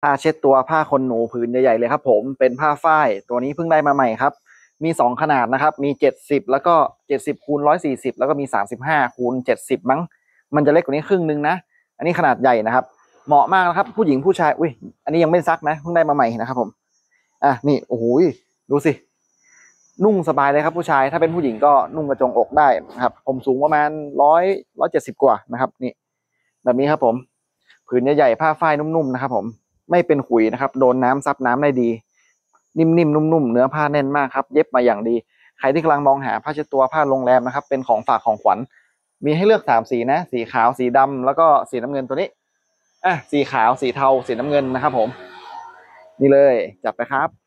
ผ้าเช็ดตัวผ้าขนหนูผืนใหญ่ๆเลยครับผมเป็นผ้าฝ้ายตัวนี้เพิ่งได้มาใหม่ครับมี2ขนาดนะครับมี70แล้วก็70x140แล้วก็มี35x70มั้งมันจะเล็กกว่านี้ครึ่งนึงนะอันนี้ขนาดใหญ่นะครับเหมาะมากนะครับผู้หญิงผู้ชายอุ้ยอันนี้ยังไม่ซักนะเพิ่งได้มาใหม่นะครับผมนี่โอ้โหดูสินุ่งสบายเลยครับผู้ชายถ้าเป็นผู้หญิงก็นุ่งกระจงอกได้นะครับผมสูงประมาณ170กว่านะครับนี่แบบนี้ครับผมผืนใหญ่ๆผ้าฝ้ายนุ่มๆนะครับผมไม่เป็นขุยนะครับโดนน้ำซับน้ำได้ดีนิ่มๆนุ่มๆเนื้อผ้าแน่นมากครับเย็บมาอย่างดีใครที่กำลังมองหาผ้าเช็ดตัวผ้าโรงแรมนะครับเป็นของฝากของขวัญมีให้เลือก3สีนะสีขาวสีดำแล้วก็สีน้ำเงินตัวนี้สีขาวสีเทาสีน้ำเงินนะครับผมนี่เลยจัดไปครับ